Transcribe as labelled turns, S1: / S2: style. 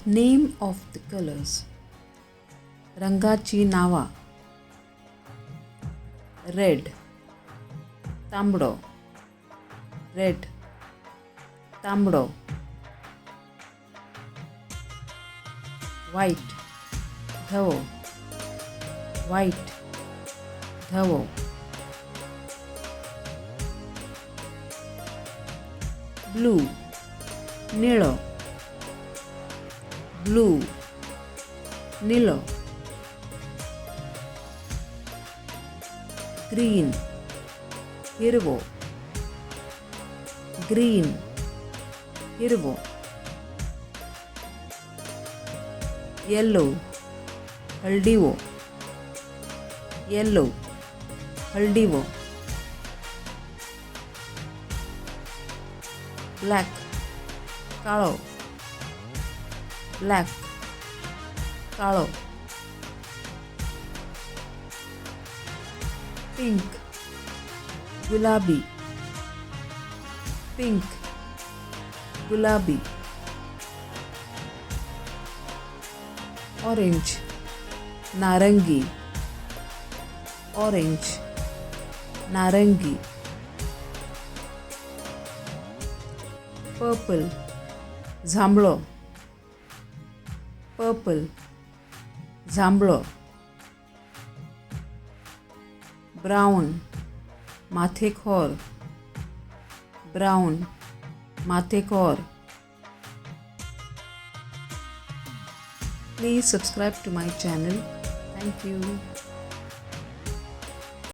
S1: Name of the colours. रंगाची नावा. Red तांबडो, रेड तांबडो. व्हाईट धवो, व्हाईट धवो. ब्लू निळं, ब्लू निळं. ग्रीन हिरवो, ग्रीन हिरवो. येलो हळदीवो, येलो हळदीवो. ब्लॅक काळो, ब्लॅक काळो. पिंक गुलाबी, पिंक गुलाबी. ऑरेंज नारंगी, ऑरेंज नारंगी. पर्पल जांभळो, पर्पल जांभळो. ब्राऊन माथेखोर, ब्राऊन माथेखोर. Please subscribe to my channel. Thank you.